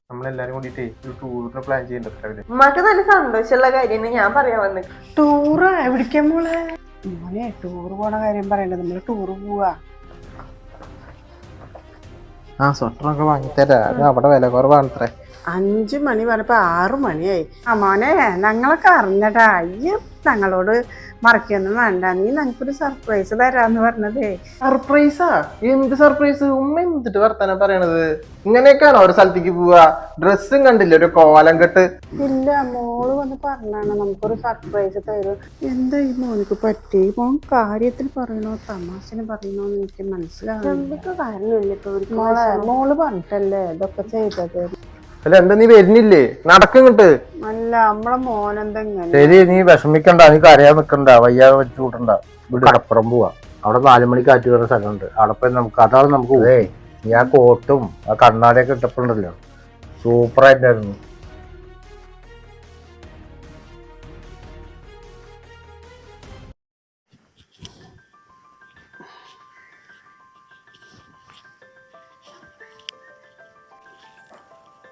നമ്മളെല്ലാരും കൂടിയിട്ട് ഒരു ടൂറിന് പ്ലാൻ ചെയ്യണ്ടേ? ഉമ്മക്ക് നല്ല സന്തോഷമുള്ള കാര്യം ഞാൻ പറയാൻ വന്നു. ടൂറ് എവിടേക്കാ മോളെ? മോനെ ടൂറ് പോണ കാര്യം പറയണ്ടേ, നമ്മള് ടൂറ് പോവാ. ആ സ്വട്ടറൊക്കെ വാങ്ങിത്തരാ, അത് അവിടെ വില കുറവാണത്രേ. 5 മണി പറഞ്ഞപ്പോ 6 മണിയായി. ആ മോനെ, ഞങ്ങളൊക്കെ അറിഞ്ഞടാ. അയ്യോ, ഞങ്ങളോട് മറക്കൊന്നും വേണ്ട, നീ ഞങ്ങൾക്കൊരു സർപ്രൈസ് തരാന്ന് പറഞ്ഞതേ. സർപ്രൈസാ? എന്ത് സർപ്രൈസ്? ഉമ്മ എന്തിട്ട് വർത്താനം പറയണത്? ഇങ്ങനെയൊക്കെയാണോ ഒരു സ്ഥലത്തേക്ക് പോവാ? ഡ്രസ്സും കണ്ടില്ല, ഒരു കോലം കെട്ട്. ഇല്ല, മോള് വന്ന് പറഞ്ഞാണ് നമുക്കൊരു സർപ്രൈസ് തരും. എന്താ ഈ മോനിക്ക് പറ്റി? മോൻ കാര്യത്തിൽ പറയണോ തമാശന് പറയണോന്ന് എനിക്ക് മനസ്സിലാവുന്നില്ല. മോള് പറഞ്ഞിട്ടല്ലേ ഇതൊക്കെ ചെയ്തത്. അല്ല, എന്താ നീ വരുന്നില്ലേ? നടക്കിങ്ങട്ട്. അല്ല, നമ്മളെ മോനെന്തെങ്ങനെ? ശരി, നീ വിഷമിക്കണ്ട, നീ കരയാൻ നിക്കണ്ട, വയ്യാതെ വെച്ച് കൂട്ടണ്ട. കടപ്പുറം പോവാ. അവിടെ 4 മണിക്ക് കാറ്റ് കയറുന്ന സ്ഥലമുണ്ട്. അവിടെ പോയി നമുക്ക് അതാണ് നമുക്ക് പോവേ. നീ ആ കോട്ടും ആ കണ്ണാടിയൊക്കെ ഇട്ടപ്പോണ്ടല്ലോ, സൂപ്പറായിട്ടായിരുന്നു.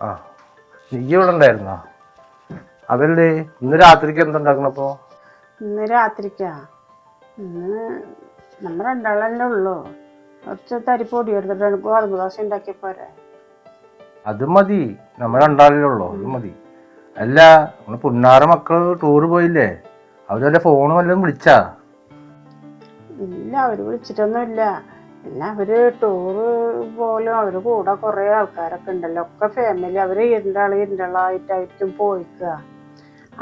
ആ, നീ ഇവിടെ ഉണ്ടായിരുന്നോ? അതല്ലേ, ഇന്ന് രാത്രിക്ക് എന്തുണ്ടാക്കണപ്പോ? ഇന്ന് രാത്രിക്കാ? ഇന്ന് നമ്മൾ രണ്ടാളല്ലേ ഉള്ളൂ. കുറച്ച് തരിപ്പൊടി എടുത്തിട്ട് ഗോതമ്പ് ദോശ ഉണ്ടാക്കിയ പോരെ? അത് മതി, നമ്മൾ രണ്ടാളല്ലേ ഉള്ളൂ, അത് മതി. അല്ല, നമ്മള് പുന്നാറ മക്കള് ടൂറ് പോയില്ലേ? അവരല്ലേ ഫോണ് വല്ലതും വിളിച്ചാ? ഇല്ല, അവര് വിളിച്ചിട്ടൊന്നുമില്ല. പിന്നെ അവര് ടൂറ് പോലും അവര് കൂടെ കുറെ ആൾക്കാരൊക്കെ ഉണ്ടല്ലോ, ഒക്കെ ഫാമിലി. അവര് ഇരുണ്ടാളായിട്ടായിരിക്കും പോയിക്കുക.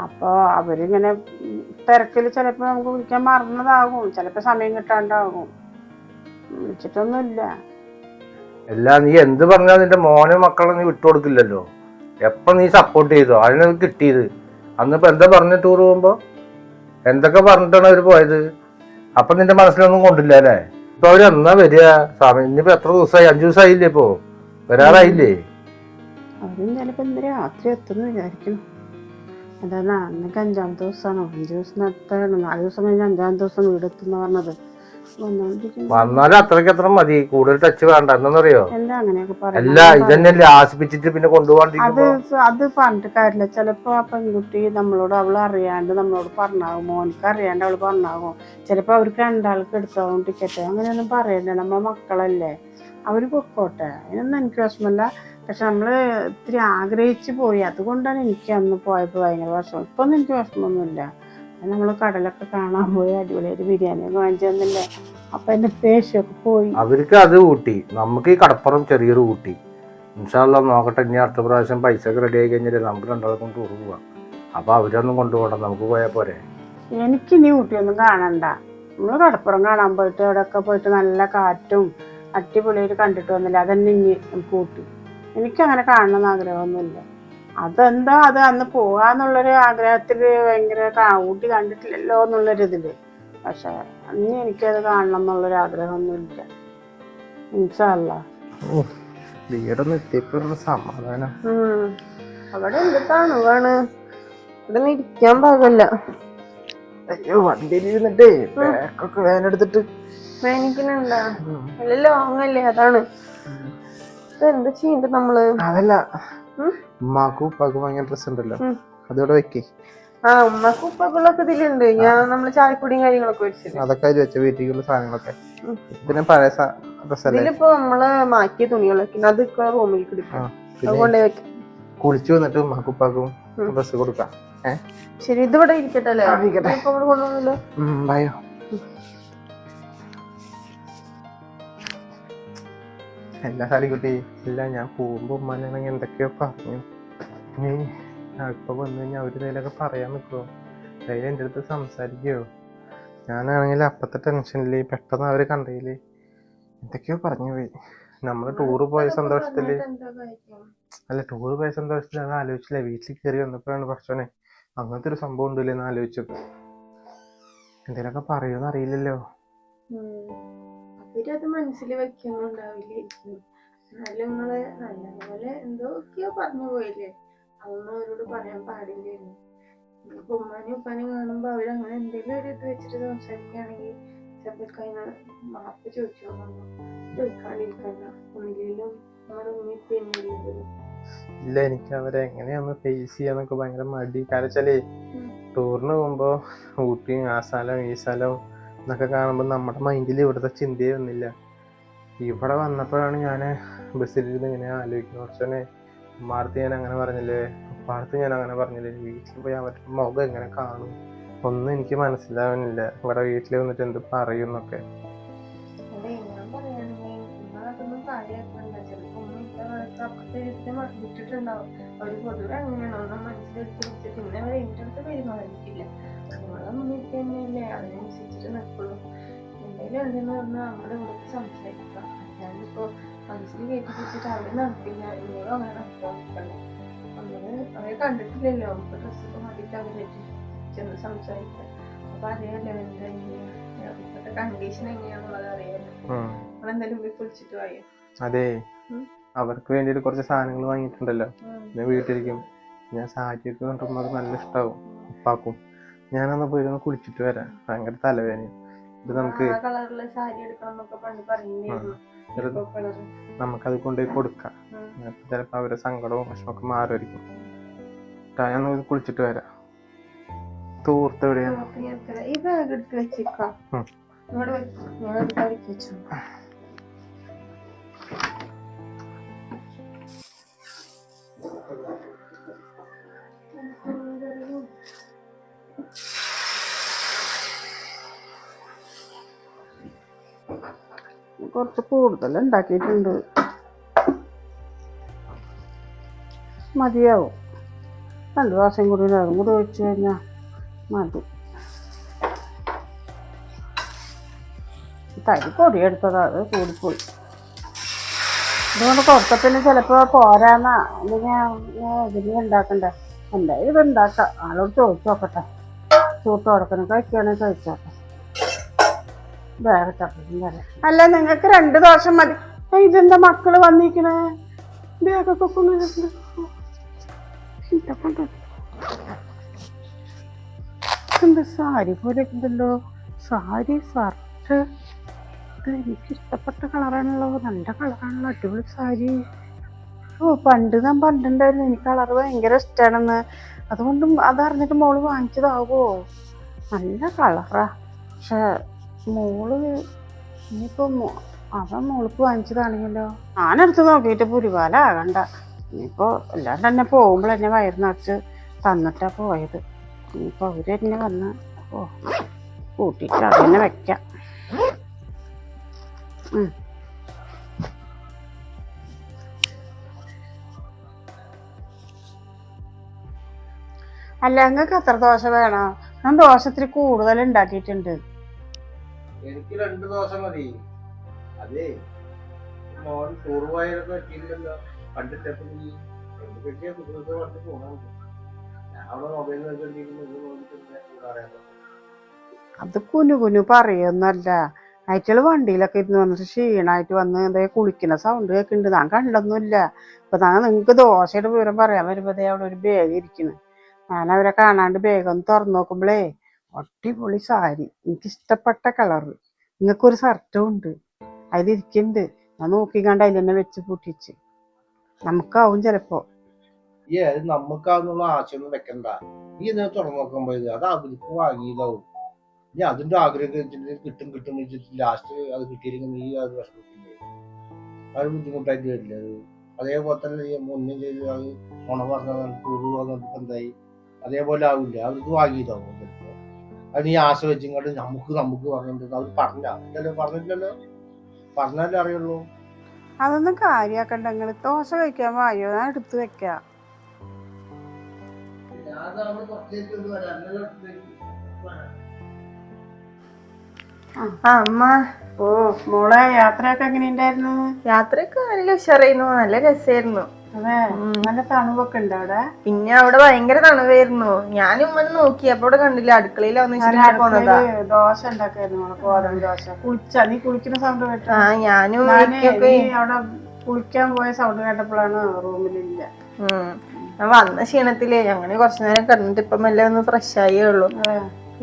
അപ്പോൾ അവരിങ്ങനെ തിരക്കിൽ ചിലപ്പോൾ നമുക്ക് വിളിക്കാൻ മറന്നതാകും, ചിലപ്പോൾ സമയം കിട്ടാണ്ടാകും. വിളിച്ചിട്ടൊന്നുമില്ല. അല്ല, നീ എന്ത് പറഞ്ഞാൽ നിന്റെ മോനെ മക്കളെ നീ വിട്ടുകൊടുക്കില്ലല്ലോ. എപ്പൊ നീ സപ്പോർട്ട് ചെയ്തോ, അതിനത് കിട്ടിയത്. അന്നിപ്പോ എന്താ പറഞ്ഞ ടൂർ പോകുമ്പോ എന്തൊക്കെ പറഞ്ഞിട്ടാണ് അവര് പോയത്? അപ്പൊ നിന്റെ മനസ്സിലൊന്നും കൊണ്ടില്ല അല്ലേ? ഇപ്പൊ അവര് എന്നാ വരിക? സമയം ഇനിയിപ്പോ എത്ര ദിവസമായി? 5 ദിവസമായില്ലേ? ഇപ്പോ വരാറായില്ലേ? അവരും ചിലപ്പോൾ ഇന്ന് രാത്രി എത്തുമെന്ന് വിചാരിക്കണം. അതാണ് അന്നൊക്കെ 5-ാമത്തെ ദിവസമാണോ? 5 ദിവസം നടത്താണ്. 4 ദിവസം കഴിഞ്ഞ് 5-ാമത്തെ ദിവസം വീടെത്തുന്ന പറഞ്ഞത്. വന്നാലും അത്ര മതി, കൂടുതൽ ടച്ച് വേണ്ട. എന്താന്നറിയോ? എന്താ അങ്ങനെയൊക്കെ അല്ല, ഇതന്നെയല്ലേ ആശിപ്പിച്ചിട്ട് പിന്നെ കൊണ്ടുപോകാണ്ടിരിക്കുമ്പോ? അത് പറഞ്ഞിട്ട് കാര്യമില്ല. ചിലപ്പോ ആ പെൺകുട്ടി നമ്മളോട്, അവള് അറിയാണ്ട് നമ്മളോട് പറഞ്ഞാകും, മോനിക്ക് അറിയാണ്ട് അവള് പറഞ്ഞാകും. ചിലപ്പോ അവർക്ക് രണ്ടാൾക്ക് എടുത്താവും ടിക്കറ്റ്. അങ്ങനെയൊന്നും പറയണ്ടേ, നമ്മളെ മക്കളല്ലേ, അവര് പൊക്കോട്ടെ, അതിനൊന്നും എനിക്ക് വിഷമമില്ല. പക്ഷെ നമ്മള് ഇത്തിരി ആഗ്രഹിച്ചു പോയി, അതുകൊണ്ടാണ് എനിക്ക് അന്ന് പോയപ്പോൾ ഭയങ്കര വിഷമം. ഇപ്പൊന്നും എനിക്ക് വിഷമമൊന്നുമില്ല. നമ്മള് കടലൊക്കെ കാണാൻ പോയി, അടിപൊളിയായിട്ട് ബിരിയാണിയൊക്കെ വാങ്ങിച്ചു തന്നില്ലേ, അപ്പൊ എന്റെ ദേഷ്യമൊക്കെ പോയി. അവർക്ക് അത് കൂട്ടി, നമുക്ക് ഈ കടപ്പുറം ചെറിയൊരു കൂട്ടി. ഇൻഷാ അല്ലാഹ് നോക്കട്ടെ, ഇനി അടുത്ത പ്രാവശ്യം പൈസ ഒക്കെ റെഡി ആയി കഴിഞ്ഞാൽ നമുക്ക് രണ്ടാൾക്കും ടൂർ പോവാം. അപ്പൊ അവരൊന്നും കൊണ്ടുപോകണ്ട, നമുക്ക് പോയാൽ പോരെ? എനിക്കിനി ഊട്ടിയൊന്നും കാണണ്ട. നമ്മള് കടപ്പുറം കാണാൻ പോയിട്ട് അവിടെയൊക്കെ പോയിട്ട് നല്ല കാറ്റും അടിപൊളിയായിട്ട് കണ്ടിട്ട് വന്നില്ല, അതന്നെ ഇനി നമുക്ക് ഊട്ടി. എനിക്കങ്ങനെ കാണണമെന്ന് ആഗ്രഹമൊന്നുമില്ല. അതെന്താ, അത് അന്ന് പോകാന്നുള്ളൊരു ആഗ്രഹത്തില് ഭയങ്കര ഊട്ടി കണ്ടിട്ടില്ലല്ലോ എന്നുള്ളൊരിതില്. പക്ഷെ അന്ന് എനിക്കത് കാണണം എന്നുള്ളൊരു ആഗ്രഹമൊന്നുമില്ല. ഇൻഷാ അല്ലാഹ്. വീടൊന്നും എത്തിയപ്പോഴുള്ള സമാധാനം. അവിടെ എന്ത് തണുവാണ്, ഇവിടെ ഇരിക്കാൻ പാകല്ല. അയ്യോ, വണ്ടിയിൽ ഇരുന്നിട്ടേ ബാക്കൊക്കെ വേനെടുത്തിട്ട് വേനിക്കുന്നുണ്ടാ? നല്ല ലോങ്ങല്ലേ, അതാണ്. എന്ത് ചെയ്യണ്ട നമ്മള്? അതല്ല, ഉമ്മാക്കും ഉപ്പാക്കും ഭയങ്കര ഡ്രസ് ഉണ്ടല്ലോ, അതോടെ വെക്കേ. ആ, ഉമ്മക്കും ഉപ്പക്കുള്ളൊക്കെ ഇതിലുണ്ട്. നമ്മള് ചായപ്പൊടിയും കാര്യങ്ങളൊക്കെ വെച്ചിട്ട് അതൊക്കെ അതിൽ വെച്ച വീട്ടിലുള്ള സാധനങ്ങളൊക്കെ. പിന്നെ പഴയ ഡ്രസ്സല്ലേ, ഇതിലിപ്പോ നമ്മള് മാറ്റിയ തുണികളൊക്കെ അതൊക്കെ റൂമിൽ കിടക്കും. അതുകൊണ്ടേ വെക്കാം. കുളിച്ചു വന്നിട്ട് ഉമ്മാക്കും ഉപ്പാക്കും ഡ്രസ് കൊടുക്കാം. ശരി, ഇതിവിടെ ഇരിക്കട്ടെ അല്ലേ? കൊണ്ടുപോകണല്ലോ. ബയോ. എല്ലാ സാലിക്കുട്ടി, ഇല്ല, ഞാൻ പോകുമ്പോ ഉമ്മാനാണെങ്കിൽ എന്തൊക്കെയോ പറഞ്ഞു. നീ ഇപ്പൊ വന്നു കഴിഞ്ഞാൽ അവര് ഇതിലൊക്കെ പറയാൻ നിൽക്കുവോ? ധൈര്യം എൻ്റെ അടുത്ത് സംസാരിക്കോ? ഞാനാണെങ്കിൽ അപ്പത്തെ ടെൻഷനില് പെട്ടെന്ന് അവര് കണ്ടതില് എന്തൊക്കെയോ പറഞ്ഞു പോയി. നമ്മള് ടൂറ് പോയ സന്തോഷത്തില്, അല്ല, ടൂറ് പോയ സന്തോഷത്തില് അത് ആലോചിച്ചില്ല. വീട്ടിൽ കയറി വന്നപ്പോഴാണ് പ്രശ്നം അങ്ങനത്തെ ഒരു സംഭവം ഉണ്ടല്ലോ എന്ന് ആലോചിച്ചത്. എന്തേലൊക്കെ പറയുമെന്ന് അറിയില്ലല്ലോ. അവരത് മനസ്സിൽ വെക്കുന്നുണ്ടാവില്ലായിരിക്കും. എന്നാലും നിങ്ങള് നല്ലപോലെ എന്തൊക്കെയോ പറഞ്ഞു പോയില്ലേ, അതൊന്നും അവരോട് പറയാൻ പാടില്ലായിരുന്നു. ഇപ്പൊ ഉമ്മാനും ഉപ്പാനും കാണുമ്പോ അവരങ്ങനെ എന്തെങ്കിലും ഒരു ഇത് വെച്ചിട്ട് സംസാരിക്കുകയാണെങ്കിൽ ചിലപ്പോൾ അതിന് മാപ്പ് ചോദിക്കാണ്ടിരിക്കണ്ട. ഒന്നില്ലെങ്കിലും നമ്മുടെ ഉമ്മ പിന്നില്ലല്ലോ. ഇല്ല, എനിക്ക് അവരെ എങ്ങനെയൊന്ന് ഫേസ് ചെയ്യാന്നൊക്കെ ഭയങ്കര മടി. കാരണം വെച്ചാലേ ടൂറിന് പോകുമ്പോ ഊട്ടിയും ആ സ്ഥലം ഈ സ്ഥലം എന്നൊക്കെ കാണുമ്പോൾ നമ്മുടെ മൈൻഡിൽ ഇവിടുത്തെ ചിന്തയെ വന്നില്ല. ഇവിടെ വന്നപ്പോഴാണ് ഞാൻ ബസ്സിലിരുന്ന് ഇങ്ങനെ ആലോചിക്കുന്നത്. കുറച്ചനെ ഉമ്മാർത്ത് ഞാൻ അങ്ങനെ പറഞ്ഞില്ലേ, ഉപ്പാർത്ത് ഞാൻ അങ്ങനെ പറഞ്ഞില്ലേ, വീട്ടിൽ പോയി അവരുടെ മുഖം എങ്ങനെ കാണും ഒന്നും എനിക്ക് മനസ്സിലാവുന്നില്ല. ഇവിടെ വീട്ടിൽ വന്നിട്ട് എന്ത് പറയും എന്നൊക്കെ. അതെ, ഞാൻ പറയുകയാണെങ്കിൽ നിങ്ങളതൊന്നും കാര്യമാക്കണ്ട. ചിലപ്പോ ഉമ്മ ഇത്ര കാലത്ത് അപ്പുറത്തെ വിട്ടിട്ടുണ്ടാവും. അവര് പൊതുവെ അങ്ങനെയാണ്, ഒന്നും മനസ്സിലെടുത്ത് വെച്ചിട്ട് ഇന്നെ അവരെ എൻ്റെ അടുത്ത് പെരുമാറിയിട്ടില്ല. നിങ്ങളൊന്നും തന്നെയല്ലേ അതിനനുസരിച്ചിട്ട് നിൽക്കുള്ളൂ. എന്തെങ്കിലും ഉണ്ടെന്ന് പറഞ്ഞാൽ നമ്മുടെ ഇവിടുത്തെ സംസാരിക്കാം. അല്ലാണ്ടിപ്പോ മനസ്സിൽ കയറ്റി വെച്ചിട്ട് അവര് നടക്കില്ല. നിങ്ങളും അങ്ങനെ നടക്കാൻ നിൽക്കണ്ട. അവരെ കണ്ടിട്ടില്ലല്ലോ, നമുക്ക് ഡ്രസ്സൊക്കെ മാറ്റിയിട്ട് അവരായിട്ട് ചെന്ന് സംസാരിക്കാം. അപ്പൊ അറിയാലോ എന്താ ഇപ്പോഴത്തെ കണ്ടീഷൻ എങ്ങനെയാന്നുള്ളത് അറിയാലോ. നമ്മളെന്തായാലും പോയി കുളിച്ചിട്ട് വായോ. അതെ, അവർക്ക് വേണ്ടിയിട്ട് കുറച്ച് സാധനങ്ങൾ വാങ്ങിയിട്ടുണ്ടല്ലോ, ഞാൻ വീട്ടിലിരിക്കും. ഞാൻ സാരിയൊക്കെ കൊണ്ടുമ്പോൾ അത് നല്ല ഇഷ്ടാവും ഉപ്പാക്കും. ഞാനൊന്ന് പോയി ഒന്ന് കുളിച്ചിട്ട് വരാം, ഭയങ്കര തലവേദനയും. ഇത് നമുക്ക് കളറിലെ സാരി എടുക്കണം എന്നൊക്കെ പണ്ട് പറയുന്നതായിരുന്നു. നമുക്കത് കൊണ്ടുപോയി കൊടുക്കാം. ചിലപ്പോൾ അവരുടെ സങ്കടവും വിഷമൊക്കെ മാറുമായിരിക്കും. ഞാൻ കുളിച്ചിട്ട് വരാം. തൂർത്ത് എവിടെയാണ്? ഈ ബാഗ് എടുത്ത് വെച്ചേക്കാം. വെച്ചു കുറച്ച് കൂടുതൽ ഉണ്ടാക്കിയിട്ടുണ്ട്. മതിയാവും. 2 പ്രാവശ്യം കൂടി അതും കൂടി ഒഴിച്ചു കഴിഞ്ഞാൽ മതി. തരി പൊടിയെടുത്തതാ, അത് കൂടിപ്പോയി. ഇതുകൊണ്ട് കൊടുത്തപ്പിന്നെ ചിലപ്പോൾ പോരാന്നാ. അല്ലെങ്കിൽ ഇതിന് ഉണ്ടാക്കണ്ടേ. എന്തായാലും ഇത് ഉണ്ടാക്കാം. ആളോട് ചോദിച്ചു നോക്കട്ടെ. ചൂട്ട് കൊടുക്കണം, കഴിക്കുകയാണെങ്കിൽ കഴിച്ചോട്ടെ. വേറെ ചപ്പറ്റും തരാം. അല്ല, നിങ്ങൾക്ക് 2 ദോശ മതി. ഇതെന്താ മക്കള് വന്നിരിക്കണേ? ബാഗൊക്കെ കൊണ്ടുവന്നിട്ടുണ്ട്. എന്താ സാരി പോലെ ഉണ്ടല്ലോ? സാരി ഷർട്ട്, ഇത് എനിക്കിഷ്ടപ്പെട്ട കളറാണല്ലോ. നല്ല കളറാണല്ലോ, അടിപൊളി സാരി. പണ്ട് ഞാൻ പണ്ടുണ്ടായിരുന്നു, എനിക്ക് കളറ് ഭയങ്കര ഇഷ്ടമാണെന്ന്. അതുകൊണ്ടും അതറിഞ്ഞിട്ട് മോള് വാങ്ങിച്ചതാവോ? നല്ല കളറാ. പക്ഷെ മോള് ഇനിയിപ്പോ അവൻ മോൾക്ക് വാങ്ങിച്ചതാണെങ്കിലോ? ഞാനെടുത്ത് നോക്കിയിട്ട് പുരിപാലാകണ്ട. ഇനിയിപ്പോൾ അല്ലാണ്ട് തന്നെ പോകുമ്പോൾ എന്നെ വയറ് നിറച്ച് തന്നിട്ടാ പോയത്. ഇനിയിപ്പോൾ അവരെന്നെ വന്ന് കൂട്ടിയിട്ട് അതന്നെ വെക്കാം. അല്ല, നിങ്ങൾക്ക് എത്ര ദോശ വേണം? ഞാൻ ദോശ ഇത്തിരി കൂടുതൽ ഉണ്ടാക്കിയിട്ടുണ്ട്. എനിക്ക് 2 ദോശ മതി. അതെ, മോൻ ടൂർ പോയതൊക്കെ പറ്റിയില്ലല്ലോ. കണ്ടിട്ടപ്പോ കിട്ടിയ കുട്ടികൾക്ക് പറഞ്ഞ് പോകണം. ഞാൻ അവിടെ മൊബൈൽ അത് കുനു പറയൊന്നല്ല. അയറ്റള് വണ്ടിയിലൊക്കെ ഇരുന്ന് വന്നിട്ട് ക്ഷീണമായിട്ട് വന്ന് എന്താ കുളിക്കുന്ന സൗണ്ട് കേൾക്കുന്നുണ്ട്. ഞാൻ കണ്ടൊന്നുമില്ല. ഇപ്പൊ നിങ്ങൾക്ക് ദോശയുടെ വിവരം പറയാൻ വരുമ്പോ അവിടെ ഒരു ബാഗ് ഇരിക്കുന്നു. ഞാൻ അവരെ കാണാണ്ട് ബാഗ് ഒന്ന് തുറന്നു നോക്കുമ്പോഴേ അടിപൊളി സാരി, എനിക്കിഷ്ടപ്പെട്ട കളറ്. നിങ്ങൾക്കൊരു ഷർട്ടും ഉണ്ട്, അതിലിരിക്കുന്നുണ്ട്. ഞാൻ നോക്കിക്കണ്ട് അതിൽ തന്നെ വെച്ച് പൂട്ടിച്ച്. നമുക്കാവും ചിലപ്പോ. അത് നമുക്കാവുന്നുള്ള ആശയൊന്നും വെക്കണ്ട. നീ ഇന്ന് തുറന്നു നോക്കുമ്പോ അത് അവർക്ക് വാങ്ങിയതാവും. നീ അതിന്റെ ആഗ്രഹം കിട്ടും വെച്ചിട്ട് ലാസ്റ്റ് അത് കിട്ടിയിരിക്കും. നീ അത് വിഷമിക്കില്ലേ? അത് ബുദ്ധിമുട്ടായിട്ട് വരില്ല. അത് അതേപോലെ തന്നെ നീ ഒന്നും ചെയ്ത് അത് ഉണ പറഞ്ഞ ടൂറ് വന്നിട്ട് എന്തായി? അതേപോലെ ആവില്ല. അവർക്ക് വാങ്ങിയതാവും ചിലപ്പോ. അത് നീ ആശ വെച്ചിങ്ങോട്ട് നമുക്ക് പറഞ്ഞിട്ടുണ്ട്. അവർ പറഞ്ഞില്ലല്ലോ. പറഞ്ഞാലേ അറിയുള്ളൂ. അതൊന്നും കാര്യാക്കണ്ട. നിങ്ങള് ദോശ കഴിക്കാൻ വായോ, ഞാൻ എടുത്ത് വെക്കാം. അമ്മ. ഓ മോളെ, യാത്രയൊക്കെ എങ്ങനെയുണ്ടായിരുന്നു? യാത്രയൊക്കെ നല്ല ഉഷാറായിരുന്നു, നല്ല രസമായിരുന്നു. അതെ, നല്ല തണുപ്പൊക്കെ ഉണ്ട് അവിടെ. പിന്നെ അവിടെ ഭയങ്കര തണുവായിരുന്നു. ഞാനും ഉമ്മനെ നോക്കി, അപ്പൊ അവിടെ കണ്ടില്ല, അടുക്കളയിൽ പോന്നതാ. ദോശ ഉണ്ടാക്കായിരുന്നു, ഗോതമ്പ് ദോശ. നീ കുളിക്കുന്ന സൗണ്ട് കേട്ടോ? ഞാനും അവിടെ കുളിക്കാൻ പോയ സൗണ്ട് കേട്ടപ്പോഴാണ് റൂമിലില്ല. ഞാൻ വന്ന ക്ഷീണത്തിലേ അങ്ങനെ കുറച്ചു നേരം കിടന്നിട്ട് ഇപ്പൊ മെല്ലെ ഒന്ന് ഫ്രഷ് ആയേ ഉള്ളൂ.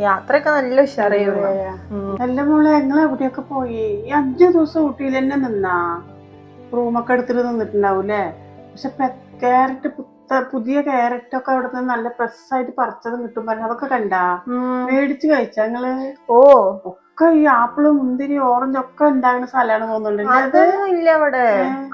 യാത്രയൊക്കെ നല്ല ഉഷാറായിരുന്നു. നല്ല മോളെ, ഞങ്ങൾ എവിടെയൊക്കെ പോയി? 5 ദിവസം ഊട്ടിയിൽ തന്നെ നിന്നാ റൂമൊക്കെ എടുത്തിട്ട് നിന്നിട്ടുണ്ടാവൂലേ? പക്ഷെ ക്യാരറ്റ് പുതിയ ക്യാരറ്റ് ഒക്കെ അവിടുന്ന് നല്ല ഫ്രഷായിട്ട് പറിച്ചതും കിട്ടും പറഞ്ഞു. അതൊക്കെ കണ്ടാ മേടിച്ച് കഴിച്ചാ നിങ്ങള്? ഓ ഒക്കെ ഈ ആപ്പിള് മുന്തിരി ഓറഞ്ച് ഒക്കെ ഉണ്ടാകുന്ന സ്ഥലമാണ് തോന്നുന്നുണ്ട്. അതൊന്നും ഇല്ല അവിടെ.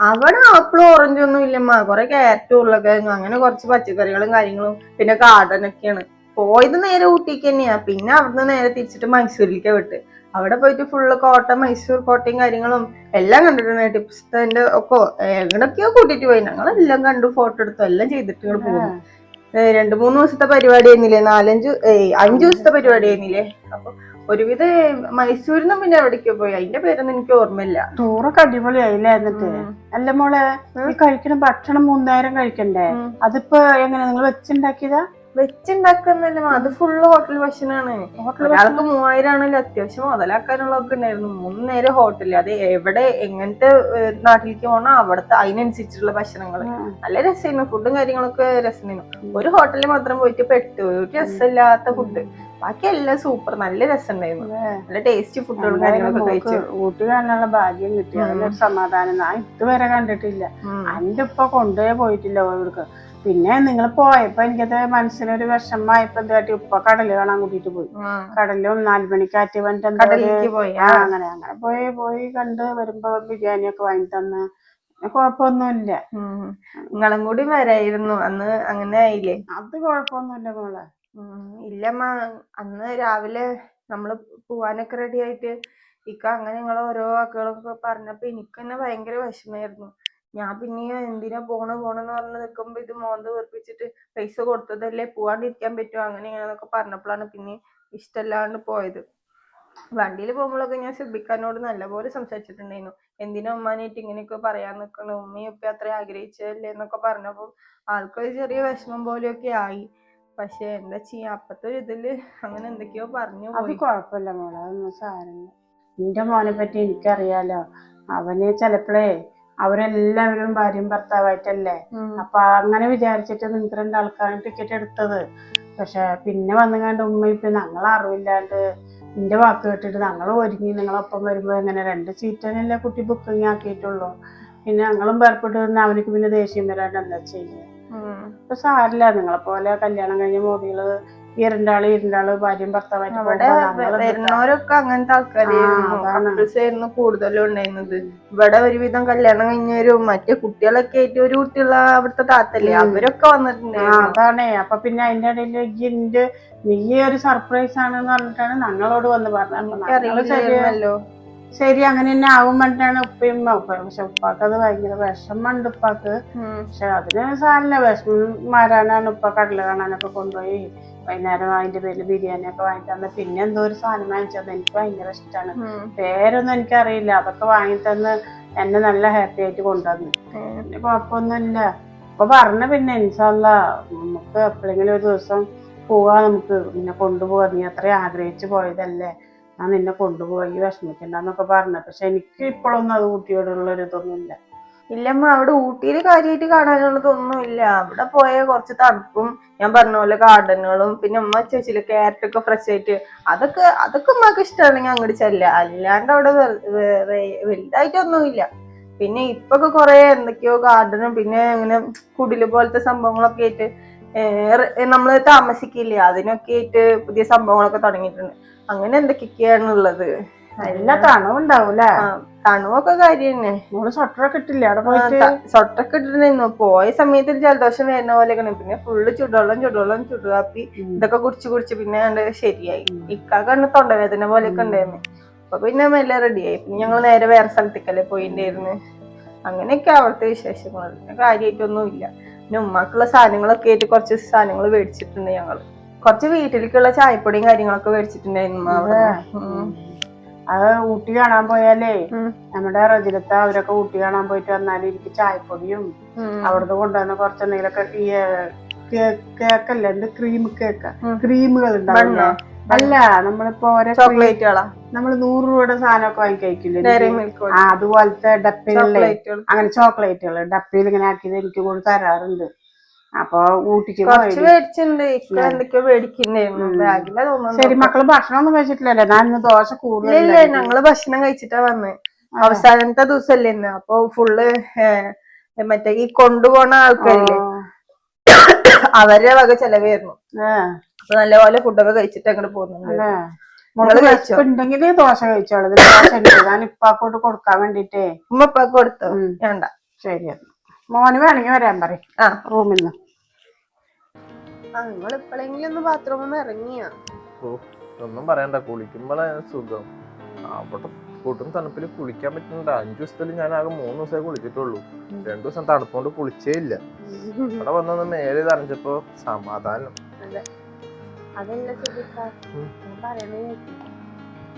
അവിടെ ആപ്പിളും ഓറഞ്ചും ഒന്നും ഇല്ലമ്മ. കൊറേ ക്യാരറ്റും ഉരുളക്കിഴങ്ങും അങ്ങനെ കുറച്ച് പച്ചക്കറികളും കാര്യങ്ങളും പിന്നെ ഗാർഡനൊക്കെയാണ്. പോയത് നേരെ ഊട്ടിക്ക് തന്നെയാ. പിന്നെ അവിടുന്ന് നേരെ തിരിച്ചിട്ട് മൈസൂരിലേക്ക് വിട്ട്. അവിടെ പോയിട്ട് ഫുള്ള് കോട്ട, മൈസൂർ കോട്ടയും കാര്യങ്ങളും എല്ലാം കണ്ടിട്ടുണ്ട്. ടിപ്സിന്റെ ഒക്കെ എവിടൊക്കെയോ കൂട്ടിട്ട് പോയി. ഞങ്ങളെല്ലാം കണ്ടു, ഫോട്ടോ എടുത്തു, എല്ലാം ചെയ്തിട്ട് പോകുന്നു. 2-3 ദിവസത്തെ പരിപാടി ആയിരുന്നില്ലേ, 5 ദിവസത്തെ പരിപാടി ആയിരുന്നില്ലേ. അപ്പൊ ഒരുവിധ മൈസൂരിന്നും പിന്നെ എവിടേക്കോ പോയി, അതിന്റെ പേരൊന്നും എനിക്ക് ഓർമ്മയില്ല. ടൂറൊക്കെ അടിപൊളിയായില്ലേ? എന്നിട്ട് അല്ല മോളെ, ഈ കഴിക്കണ ഭക്ഷണം 3 നേരം കഴിക്കണ്ടേ? അതിപ്പോ എങ്ങനെ നിങ്ങൾ വെച്ചുണ്ടാക്കിയതാ? വെച്ചുണ്ടാക്കുന്നല്ലോ, അത് ഫുള്ള് ഹോട്ടൽ ഭക്ഷണമാണ്. ഒരാൾക്ക് 3000 ആണല്ലോ, അത്യാവശ്യം മുതലാക്കാനുള്ളതൊക്കെ ഉണ്ടായിരുന്നു. 3 നേരം ഹോട്ടലിൽ. അത് എവിടെ എങ്ങനത്തെ നാട്ടിലേക്ക് പോകണോ അവിടുത്തെ അതിനനുസരിച്ചുള്ള ഭക്ഷണങ്ങൾ. നല്ല രസമായിരുന്നു, ഫുഡും കാര്യങ്ങളൊക്കെ രസമായിരുന്നു. ഒരു ഹോട്ടലിൽ മാത്രം പോയിട്ട് പെട്ടു, ഒരു രസമില്ലാത്ത ഫുഡ്. ബാക്കി എല്ലാം സൂപ്പർ, നല്ല രസമുണ്ടായിരുന്നു. നല്ല ടേസ്റ്റി ഫുഡുകളും കാര്യങ്ങളൊക്കെ കഴിച്ചു. ഊട്ടി കാണാനുള്ള ഭാഗ്യം കിട്ടി, അതിലൊരു സമാധാനം ഞാൻ ഇതുവരെ കണ്ടിട്ടില്ല. എൻ്റെ ഇപ്പൊ കൊണ്ടുപോയേ പോയിട്ടില്ല ഇവിടേക്ക്. പിന്നെ നിങ്ങൾ പോയപ്പോ എനിക്കത് മനസ്സിനൊരു വിഷമമായപ്പോ എന്താട്ടി ഉപ്പ കടല് കാണാൻ കൂട്ടിട്ട് പോയി. കടലും 4 മണിക്കാറ്റ് കടലിലേക്ക് പോയി. അങ്ങനെ പോയി കണ്ട് വരുമ്പോ ബിരിയാണി ഒക്കെ വാങ്ങി തന്ന്. കുഴപ്പമൊന്നുമില്ല. നിങ്ങളും കൂടി വരായിരുന്നു അന്ന്, അങ്ങനെ ആയില്ലേ? അത് കുഴപ്പമൊന്നുമില്ല മോളെ. ഇല്ലമ്മ, അന്ന് രാവിലെ നമ്മള് പോവാനൊക്കെ റെഡി ആയിട്ട് ഇക്ക അങ്ങനെ നിങ്ങളെ ഓരോ വാക്കുകളൊക്കെ പറഞ്ഞപ്പോ എനിക്ക് തന്നെ ഭയങ്കര വിഷമായിരുന്നു. ഞാൻ പിന്നെ എന്തിനാ പോണെന്ന് പറഞ്ഞ് നിൽക്കുമ്പോ ഇത് മോന്ത് വീർപ്പിച്ചിട്ട് പൈസ കൊടുത്തതല്ലേ, പോവാണ്ടിരിക്കാൻ പറ്റുമോ അങ്ങനെ ഇങ്ങനെന്നൊക്കെ പറഞ്ഞപ്പോഴാണ് പിന്നെ ഇഷ്ടമല്ലാണ്ട് പോയത്. വണ്ടിയിൽ പോകുമ്പോഴൊക്കെ ഞാൻ സിബിക്കാനോട് നല്ലപോലെ സംസാരിച്ചിട്ടുണ്ടായിരുന്നു. എന്തിനാ ഉമ്മാനായിട്ട് ഇങ്ങനെയൊക്കെ പറയാൻ നിൽക്കണം, ഉമ്മയും ഉപ്പ അത്ര ആഗ്രഹിച്ചല്ലേ എന്നൊക്കെ പറഞ്ഞപ്പോ ആൾക്കൊരു ചെറിയ വിഷമം പോലെയൊക്കെ ആയി. പക്ഷെ എന്താ ചെയ്യാ, അപ്പത്തെ ഒരു ഇതില് അങ്ങനെ എന്തൊക്കെയോ പറഞ്ഞു അത് പോയി. കുഴപ്പമില്ല മോളെ, അതൊന്നും സാരമില്ല. നിന്റെ മോനെ പറ്റി എനിക്കറിയാലോ. അവന് ചിലപ്പോഴേ അവരെല്ലാവരും ഭാര്യയും ഭർത്താവായിട്ടല്ലേ. അപ്പൊ അങ്ങനെ വിചാരിച്ചിട്ട് നിങ്ങൾക്ക് 2 ആൾക്കാരും ടിക്കറ്റ് എടുത്തത്. പക്ഷെ പിന്നെ വന്നുകാണ്ട് ഉമ്മ ഇപ്പൊ ഞങ്ങൾ അറിവില്ലാണ്ട് നിന്റെ വാക്ക് കേട്ടിട്ട് ഞങ്ങൾ ഒരുങ്ങി നിങ്ങളൊപ്പം വരുമ്പോ എങ്ങനെ 2 സീറ്റിനല്ലേ കുട്ടി ബുക്കിംഗ് ആക്കിയിട്ടുള്ളൂ. പിന്നെ ഞങ്ങളും പുറപ്പെട്ടു നിന്ന് അവനക്ക് പിന്നെ ദേഷ്യം വരാണ്ട് എന്താ ചെയ്യുക? ഇപ്പൊ സാരില്ല, നിങ്ങളെ പോലെ കല്യാണം കഴിഞ്ഞ മോദികള് ഇരുണ്ടാള് ഭാര്യയും ഭർത്താവായിട്ട് അവിടെ വരുന്നവരൊക്കെ അങ്ങനത്തെ ആൾക്കാരായിരുന്നു കൂടുതലും ഉണ്ടായിരുന്നത്. ഇവിടെ ഒരുവിധം കല്യാണം കഴിഞ്ഞവരും മറ്റേ കുട്ടികളൊക്കെ ആയിട്ട്, ഒരു കുട്ടിയുള്ള അവിടുത്തെ താത്തല്ലേ, അവരൊക്കെ വന്നിട്ടുണ്ടായിരുന്നു. അതാണേ. അപ്പൊ പിന്നെ അതിന്റെ ഇടയിൽ നീ ഒരു സർപ്രൈസ് ആണെന്ന് പറഞ്ഞിട്ടാണ് ഞങ്ങളോട് വന്ന് പറഞ്ഞത്. ശരി അങ്ങനെ തന്നെ ആവും പറഞ്ഞിട്ടാണ് ഉപ്പയും പക്ഷെ ഉപ്പാക്ക് അത് ഭയങ്കര വിഷമമുണ്ട് ഉപ്പാക്ക്. പക്ഷെ അതിന് സാരല്ല, വിഷമം മാറാനാണ് ഉപ്പ കടല് കാണാനൊക്കെ കൊണ്ടുപോയി. വൈകുന്നേരം അതിന്റെ പേരിൽ ബിരിയാണി ഒക്കെ വാങ്ങി തന്ന്. പിന്നെ എന്തോ ഒരു സാധനം വാങ്ങിച്ചത് എനിക്ക് ഭയങ്കര ഇഷ്ടമാണ്. പേരൊന്നും എനിക്കറിയില്ല. അതൊക്കെ വാങ്ങി തന്ന് എന്നെ നല്ല ഹാപ്പി ആയിട്ട് കൊണ്ടുവന്നു. പിന്നെ കുഴപ്പമൊന്നുമില്ല. അപ്പൊ പറഞ്ഞ പിന്നെ ഇൻഷാല്ലാ നമുക്ക് എപ്പോഴെങ്കിലും ഒരു ദിവസം പോവാ, നമുക്ക് നിന്നെ കൊണ്ടുപോവാ, നീ അത്രയും ആഗ്രഹിച്ചു പോയതല്ലേ, ഞാൻ നിന്നെ കൊണ്ടുപോയി വിഷമിക്കണ്ടെന്നൊക്കെ പറഞ്ഞു. പക്ഷെ എനിക്ക് ഇപ്പോഴൊന്നും അത് ഊട്ടിയോടുള്ളൊരു ഇതൊന്നുമില്ല. ഇല്ലമ്മ, അവിടെ ഊട്ടിയിൽ കാര്യമായിട്ട് കാണാനുള്ളതൊന്നും ഇല്ല. അവിടെ പോയ കുറച്ച് തണുപ്പും ഞാൻ പറഞ്ഞ പോലെ ഗാർഡനുകളും പിന്നെ ഉമ്മ ചേച്ചിയില് ക്യാരറ്റ് ഒക്കെ ഫ്രഷ് ആയിട്ട് അതൊക്കെ ഉമ്മക്ക് ഇഷ്ടമാണെങ്കിൽ അങ്ങോട്ട് ചെല്ല. അല്ലാണ്ട് അവിടെ വലുതായിട്ടൊന്നുമില്ല. പിന്നെ ഇപ്പൊക്കെ കുറെ എന്തൊക്കെയോ ഗാർഡനും പിന്നെ അങ്ങനെ കുടില് പോലത്തെ സംഭവങ്ങളൊക്കെ ആയിട്ട് നമ്മള് താമസിക്കില്ലേ, അതിനൊക്കെ ആയിട്ട് പുതിയ സംഭവങ്ങളൊക്കെ തുടങ്ങിയിട്ടുണ്ട്. അങ്ങനെ എന്തൊക്കെയാണുള്ളത്. നല്ല തണുവുണ്ടാവൂലേ? തണുവൊക്കെ കാര്യം തന്നെ. നമ്മള് സ്വട്ടറൊക്കെ ഇട്ടില്ലേ അവിടെ പോയിട്ട്? സ്വട്ടറൊക്കെ ഇട്ടിട്ടുണ്ടായിരുന്നു. പോയ സമയത്ത് ഒരു ജലദോഷം വരുന്ന പോലെയൊക്കെ. പിന്നെ ഫുള്ള് ചുടുകാപ്പി ഇതൊക്കെ കുടിച്ച് പിന്നെ ശരിയായി. ഇക്കാക്കണ്ട് തൊണ്ടവേദന പോലെയൊക്കെ ഉണ്ടായിരുന്നു. അപ്പൊ പിന്നെ മെല്ലെ റെഡിയായി. പിന്നെ ഞങ്ങൾ നേരെ വേറെ സ്ഥലത്തേക്കല്ലേ പോയിണ്ടായിരുന്നു. അങ്ങനെയൊക്കെ അവിടുത്തെ വിശേഷങ്ങൾ. പിന്നെ കാര്യമായിട്ടൊന്നും ഇല്ല. പിന്നെ ഉമ്മാക്കുള്ള സാധനങ്ങളൊക്കെ ആയിട്ട് കുറച്ച് സാധനങ്ങൾ മേടിച്ചിട്ടുണ്ട് ഞങ്ങള്. കുറച്ച് വീട്ടിലേക്കുള്ള ചായപ്പൊടിയും കാര്യങ്ങളൊക്കെ മേടിച്ചിട്ടുണ്ടായിരുന്നു അവിടെ. അത് ഊട്ടി കാണാൻ പോയാലേ നമ്മുടെ റജിലത്ത അവരൊക്കെ ഊട്ടി കാണാൻ പോയിട്ട് വന്നാല് എനിക്ക് ചായപ്പൊടിയും അവിടുന്ന് കൊണ്ടുവന്ന കുറച്ചെന്തെങ്കിലൊക്കെ ഈ കേക്കല്ലേ, എന്ത് ക്രീമുകൾ ഉണ്ടാവില്ല. അല്ല നമ്മളിപ്പോ ചോക്ലേറ്റുകളാ, നമ്മള് 100 രൂപയുടെ സാധനമൊക്കെ വാങ്ങി കഴിക്കില്ലേ, അതുപോലത്തെ ഡപ്പികളിലെ അങ്ങനെ ചോക്ലേറ്റുകൾ ഡപ്പിയിൽ ഇങ്ങനെ ആക്കിയത് എനിക്ക് കൂടെ തരാറുണ്ട്. അപ്പൊ ഊട്ടിക്ക് ശരി. മക്കള് ഭക്ഷണം ഒന്നും കഴിച്ചിട്ടില്ലല്ലേ? ഞാൻ ഇന്ന് ദോശ കൂടുതൽ. ഞങ്ങള് ഭക്ഷണം കഴിച്ചിട്ടാ വന്നത്. അവസാനത്തെ ദിവസമല്ലേ ഇന്ന്. അപ്പൊ ഫുള്ള് മറ്റേ ഈ കൊണ്ടുപോണ ആൾക്കാരില്ലേ അവരുടെ വക ചെലവായിരുന്നു. അപ്പൊ നല്ലപോലെ ഫുഡൊക്കെ കഴിച്ചിട്ട് അങ്ങോട്ട് പോകുന്നുണ്ട്. ഉണ്ടെങ്കിൽ ദോശ കഴിച്ചോളൂ. ദോശ ഉണ്ട്, ഞാൻ ഇപ്പാക്കോട്ട് കൊടുക്കാൻ വേണ്ടിട്ടേ. ഉമ്മ ഇപ്പൊക്കെ കൊടുത്തു? വേണ്ട. ശരി, മോന് വേണമെങ്കിൽ വരാൻ പറയും റൂമിൽ നിന്ന്. നിങ്ങൾ ഇപ്പോഴെങ്കിലും ഒന്ന് ബാത്റൂമിൽ നിന്ന് ഇറങ്ങിയാ? ഒന്നും പറയണ്ട, കുളിക്കുമ്പോഴേ സുഖം. അവിടെ കൂട്ടും തണുപ്പിൽ കുളിക്കാൻ പറ്റുന്നുണ്ട്. 5 ദിവസത്തിൽ ഞാൻ ആകെ 3 ദിവസമേ കുളിച്ചിട്ടുള്ളൂ. 2 ദിവസം തണുപ്പോണ്ട് കുളിച്ചേ ഇല്ല. അവിടെ വന്നൊന്ന് മേലെ അറിഞ്ഞപ്പോ സമാധാനം. അതല്ല പറയണേ,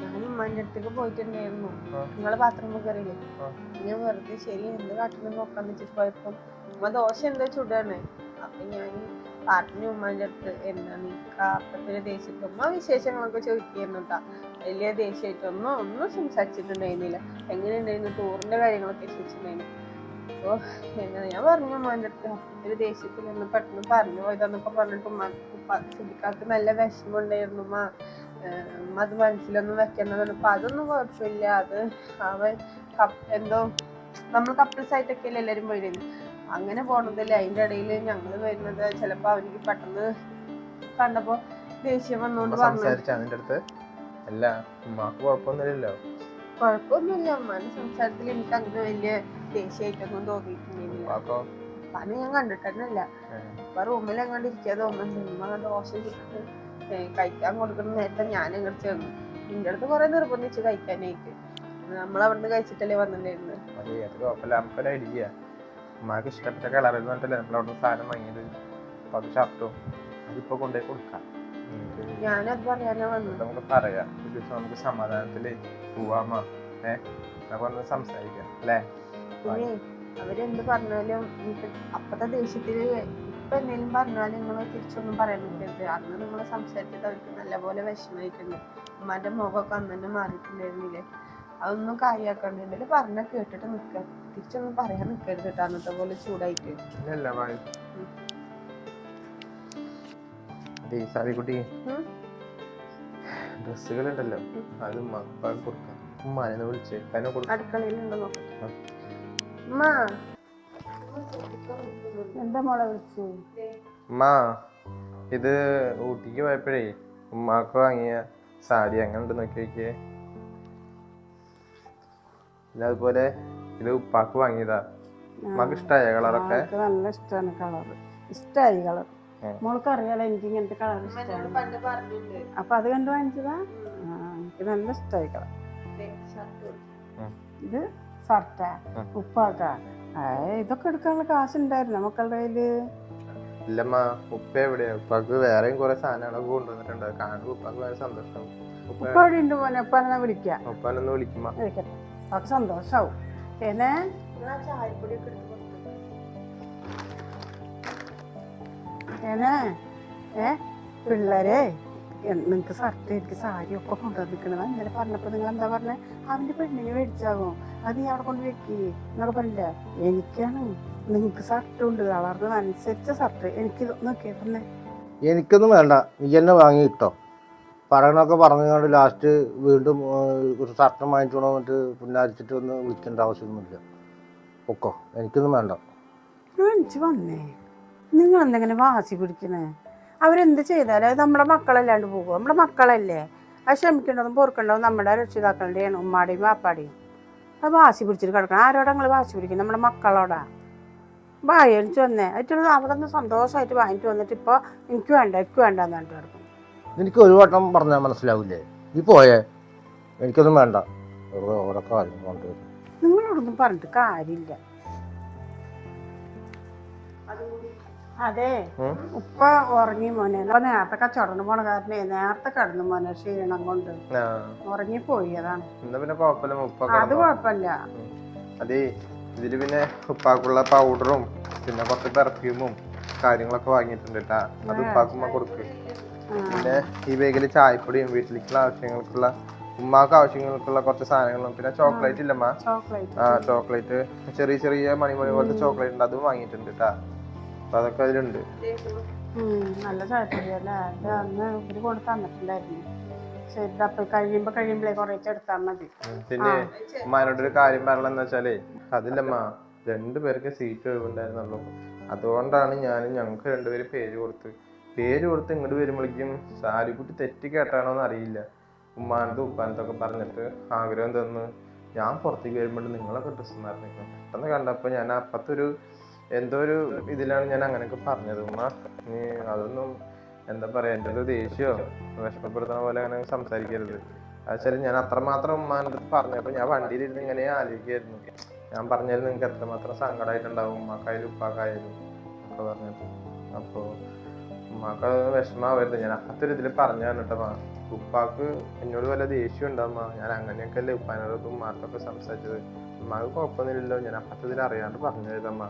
ഞാൻ ഉമ്മാന്റെ അടുത്തേക്ക് പോയിട്ടുണ്ടായിരുന്നു. നിങ്ങള് ബാത്റൂമിൽ കയറിയില്ലേ? ഞാൻ വെറുതെ ശരി എന്ത് കാട്ടിലും നോക്കാന്ന് വെച്ചിട്ട് പോയപ്പോ ഉമ്മ ദോശ എന്താ ചുടാണ്. അപ്പൊ ഞാൻ പാട്ടിന് ഉമ്മാന്റെ അടുത്ത് എന്താണ് അപ്പത്തിന് ദേഷ്യത്ത് ഉമ്മ വിശേഷങ്ങളൊക്കെ ചോദിക്കുന്നു കേട്ടാ. വലിയ ദേഷ്യമായിട്ടൊന്നും സംസാരിച്ചിട്ടുണ്ടായിരുന്നില്ല. എങ്ങനെയുണ്ടായിരുന്നു ടൂറിന്റെ കാര്യങ്ങളൊക്കെ ചോദിച്ചിട്ടുണ്ടായിരുന്നു. അപ്പൊ ഞാൻ പറഞ്ഞു ഉമ്മാന്റെ അടുത്ത് ഒരു ദേഷ്യത്തിൽ ഒന്ന് പെട്ടെന്ന് പറഞ്ഞു പോയതാന്നൊക്കെ പറഞ്ഞിട്ട് സുബിക്കാക്ക് നല്ല വിഷമമുണ്ടായിരുന്നു. ഉമ്മ അത് മനസ്സിലൊന്നും വെക്കണ്ടെന്ന്. അപ്പൊ അതൊന്നും കുഴപ്പമില്ല, അത് അവൻ എന്തോ നമ്മൾ കപ്പിൾസ് ആയിട്ടൊക്കെ അല്ലേ എല്ലാരും പോയിരുന്നു. അങ്ങനെ പോണതല്ലേ, അതിന്റെ ഇടയിൽ ഞങ്ങള് വരുന്നത് ചിലപ്പോ അവനിക്ക് പെട്ടെന്ന് കണ്ടപ്പോ ദേഷ്യം വന്നോണ്ട് കുഴപ്പമൊന്നുമില്ല. ഉമ്മാന്റെ സംസാരത്തിൽ എനിക്ക് അങ്ങനെ വലിയ ദേഷ്യമായിട്ടൊന്നും തോന്നിയിട്ടുണ്ടായിരുന്നില്ല. അപ്പാനെ ഞാൻ കണ്ടിട്ടന്നല്ല. അപ്പൊ റൂമിൽ അങ്ങോട്ട് ഇരിക്കാതെ ഉമ്മ ദോശ ചുട്ടിട്ട് കഴിക്കാൻ കൊടുക്കുന്ന നേരത്തെ ഞാൻ അങ്ങോട്ട് ചേർന്നു. നിന്റെ അടുത്ത് കുറെ നിർബന്ധിച്ചു കഴിക്കാനായിട്ട്. നമ്മളവിടുന്ന് കഴിച്ചിട്ടല്ലേ വന്നിട്ടുണ്ടായിരുന്നത്. ഉമ്മാക്ക് ഇഷ്ടപ്പെട്ട കളറിൽ നിന്നിട്ടല്ലേ നമ്മളവിടെ സാധനം വാങ്ങിയത്. അപ്പൊ അത് ഷർട്ടും അതിപ്പോ കൊണ്ടുപോയി കൊടുക്കാം. ഞാനത് പറയാനാ വന്നത്. നമുക്ക് പറയാം, ഒരു ദിവസം നമുക്ക് സമാധാനത്തില് പോവാമ സംസാരിക്കാം അല്ലേ? പിന്നെ അവരെന്ത് പറഞ്ഞാലും അപ്പത്തെ ദേഷ്യത്തില് ഇപ്പൊ എന്തെങ്കിലും പറഞ്ഞാലും നിങ്ങൾ തിരിച്ചൊന്നും പറയാൻ പറ്റരുത്. അന്ന് നിങ്ങൾ സംസാരിച്ചത് അവർക്ക് നല്ലപോലെ വിഷമായിട്ടുണ്ട്. ഉമ്മാന്റെ മുഖമൊക്കെ അന്ന് തന്നെ മാറിയിട്ടുണ്ടായിരുന്നില്ലേ? അതൊന്നും കാര്യാക്കണ്ട. എന്തെങ്കിലും പറഞ്ഞ കേട്ടിട്ട് നിക്ക, തിരിച്ചൊന്നും പറയാൻ നിക്കരുത് കേട്ടോ. അന്നത്തെ പോലെ ചൂടായിട്ട് ഡ്രസ്സുകളുണ്ടല്ലോ അത് കൊടുക്കാം. ഉമ്മാനെ വിളിച്ചേ അടുക്കളയിലുണ്ടോ നോക്കാം. എന്താ മോളെ വിളിച്ചു? ഉമ്മ, ഇത് ഊട്ടിക്ക് പോയപ്പോഴേ ഉമ്മാക്ക് വാങ്ങിയ സാരി അങ്ങനെ ഉണ്ട് നോക്കി നോക്കിയേ. പിന്നെ അതുപോലെ ഇത് ഉപ്പാക്ക് വാങ്ങിയതാ. ഉമ്മാക്ക് ഇഷ്ടായ കളറൊക്കെ? നല്ല ഇഷ്ടമാണ് കളർ. ഇഷ്ടായി കളർ. മോൾക്ക് അറിയാലോ എനിക്ക് ഇങ്ങനത്തെ കളർ ഇഷ്ടമാണ്. അപ്പൊ അത് കണ്ടു വാങ്ങിച്ചതാ. എനിക്ക് നല്ല ഇഷ്ടമായി കളർ. ഇത് ഷർട്ടാ ഉപ്പാക്കാ? ഇതൊക്കെ എടുക്കാനുള്ള കാശുണ്ടായിരുന്നു മക്കളുടെ കയ്യില്. ഇല്ലമ്മ, ഉപ്പ എവിടെയാ? ഉപ്പാക്ക് വേറെയും കുറെ സാധനങ്ങളൊക്കെ കൊണ്ടുവന്നിട്ടുണ്ട്. കാണുമ്പോ ഉപ്പാക്ക് വളരെ സന്തോഷം. ഉപ്പ അവിടെ ഉണ്ട് മോനെ. ഉപ്പാനെ വിളിക്കാം. ഉപ്പാനൊന്ന് വിളിക്കുമ്പോ ഉപ്പാക്ക് സന്തോഷാവും. ഏനെ പിള്ളേരെ നിങ്ങക്ക് ഷർട്ട് എനിക്ക് സാരി ഒക്കെ കൊണ്ടുവന്നിരിക്കണത് ഇന്നലെ പറഞ്ഞപ്പോ നിങ്ങൾ എന്താ പറഞ്ഞ? അവന്റെ പെണ്ണിന് മേടിച്ചാകും, അത് നീ അവിടെ കൊണ്ട് വെക്കി എന്നൊക്കെ പറഞ്ഞില്ല. എനിക്കാണ് നിങ്ങക്ക് ഷർട്ട് ഉണ്ട് കളറിനനുസരിച്ച ഷർട്ട് എനിക്ക് നോക്കിയേ പറഞ്ഞേ. എനിക്കൊന്നും വേണ്ട, നീ എന്നെ വാങ്ങി കിട്ടോ. പറയണൊക്കെ പറഞ്ഞുകൊണ്ട് ലാസ്റ്റ് വീണ്ടും ഒരു ഷർട്ട് വാങ്ങിച്ചോണ്ട് വന്നിട്ട് പുന്നാരിച്ചിട്ട് ഒന്ന് വിളിക്കേണ്ട ആവശ്യമൊന്നുമില്ല. ഒക്കോ, എനിക്കൊന്നും വേണ്ട. എനിക്ക് വന്നേ, നിങ്ങൾ എന്തെങ്ങനെ വാശി പിടിക്കണേ? അവരെന്ത് ചെയ്താലും അത് നമ്മുടെ മക്കളല്ലാണ്ട് പോകും. നമ്മുടെ മക്കളല്ലേ. അത് ക്ഷമിക്കേണ്ടതും പൊറുക്കേണ്ടതും നമ്മുടെ രക്ഷിതാക്കളുടെയാണ്, ഉമ്മാടെയും വാപ്പാടെയും. അത് വാശി പിടിച്ചിട്ട് കിടക്കണം. ആരോടാ നിങ്ങൾ വാശി പിടിക്കും? നമ്മുടെ മക്കളോടാ. വാങ്ങിച്ചു വന്നേ ഏറ്റവും അവിടെ നിന്ന് സന്തോഷമായിട്ട് വാങ്ങിട്ട് വന്നിട്ട് ഇപ്പൊ എനിക്ക് വേണ്ട എന്ന് പറഞ്ഞിട്ട് കിടക്കും. എനിക്ക് ഒരു വട്ടം പറഞ്ഞാൽ മനസ്സിലാവില്ലേ? നീ പോയേ, എനിക്കൊന്നും വേണ്ട. ഓരോ കാര്യം കൊണ്ടുവരും. നിങ്ങളോടൊന്നും പറഞ്ഞിട്ട് കാര്യമില്ല. അതെ, ഉപ്പ ഉറങ്ങി മോനെ. നേരത്തെ കച്ചവടം പോണ കാരണേ നേരത്തെ കിടന്നു മോനെ, ക്ഷീണം കൊണ്ട് ഉറങ്ങിപ്പോയി. അതാണ്. അത് കുഴപ്പമില്ല. അതെ, ഇതില് പിന്നെ ഉപ്പാക്കുള്ള പൗഡറും പിന്നെ കുറച്ച് പെർഫ്യൂമും കാര്യങ്ങളൊക്കെ വാങ്ങിയിട്ടുണ്ട് കേട്ടാ. അത് ഉപ്പാക്കുമ്മ കൊടുക്കും. പിന്നെ ഈ ബാഗില് ചായപ്പൊടിയും വീട്ടിലേക്കുള്ള ആവശ്യങ്ങൾക്കുള്ള ഉമ്മാക്ക് ആവശ്യങ്ങൾക്കുള്ള കുറച്ച് സാധനങ്ങളും പിന്നെ ചോക്ലേറ്റ് ഇല്ലമ്മ. ചോക്ലേറ്റ് ചെറിയ ചെറിയ മണിമണി പോലത്തെ ചോക്ലേറ്റ് ഉണ്ട്, അതും വാങ്ങിയിട്ടുണ്ട് കേട്ടാ. അപ്പൊ അതൊക്കെ അതിലുണ്ട്. നല്ല ചായപ്പൊടിയല്ലേ? അന്ന് ഇവര് കൊണ്ട് തന്നിട്ടുണ്ടായിരുന്നു. ശരി, അപ്പൊ കഴിയുമ്പോഴേ കുറേശ്ശെ എടുത്താൽ മതി. പിന്നെ ഉമ്മാനോടൊരു കാര്യം പറയണെന്ന് വെച്ചാലേ, അതില്ലമ്മ 2 പേർക്ക് സീറ്റ് ഒഴിവുണ്ടായിരുന്നുള്ളൂ. അതുകൊണ്ടാണ് ഞങ്ങൾക്ക് 2 പേര് പേര് കൊടുത്ത് ഇങ്ങോട്ട് വരുമ്പോഴേക്കും സാരിക്കുട്ടി തെറ്റി കേട്ടാണോന്ന് അറിയില്ല. ഉമ്മാനത്തും ഉപ്പാനത്തൊക്കെ പറഞ്ഞിട്ട് ആഗ്രഹം തന്നു. ഞാൻ പുറത്തേക്ക് വരുമ്പോൾ നിങ്ങളൊക്കെ ഡ്രസ്സ് മാറിയിരിക്കണം. പെട്ടെന്ന് കണ്ടപ്പോൾ ഞാൻ അപ്പത്തൊരു എന്തോ ഒരു ഇതിലാണ് ഞാൻ അങ്ങനെയൊക്കെ പറഞ്ഞത്. ഉമ്മ നീ അതൊന്നും എന്താ പറയാ, എൻ്റെ ഒരു ദേഷ്യമോ വിഷമപ്പെടുത്തുന്ന പോലെ അങ്ങനെ സംസാരിക്കരുത്. അതുവെച്ചാൽ ഞാൻ അത്രമാത്രം ഉമ്മാൻ്റെ അടുത്ത് പറഞ്ഞപ്പോൾ ഞാൻ വണ്ടിയിലിരുന്ന് ഇങ്ങനെ ആലോചിക്കായിരുന്നു. ഞാൻ പറഞ്ഞാൽ നിങ്ങൾക്ക് എത്രമാത്രം സങ്കടമായിട്ടുണ്ടാവും ഉമ്മാക്കായാലും ഉപ്പാക്കായാലും ഒക്കെ പറഞ്ഞിട്ട്. അപ്പോൾ ഉമ്മാക്ക് അത് വിഷമാവരുത്. ഞാൻ അപ്പത്തൊരു ഇതിൽ പറഞ്ഞാണ് കേട്ടോ. ഉപ്പാക്ക് എന്നോട് വല്ല ദേഷ്യം ഉണ്ടാവുമ്മ. ഞാൻ അങ്ങനെയൊക്കെ അല്ലേ ഉപ്പാനോടൊപ്പം ഉമ്മാർക്കൊക്കെ സംസാരിച്ചത്. ഉമ്മാക്ക് കുഴപ്പമൊന്നുമില്ലല്ലോ. ഞാൻ അപ്പത്തെ ഇതിൽ അറിയാണ്ട് പറഞ്ഞു തരുതമ്മ.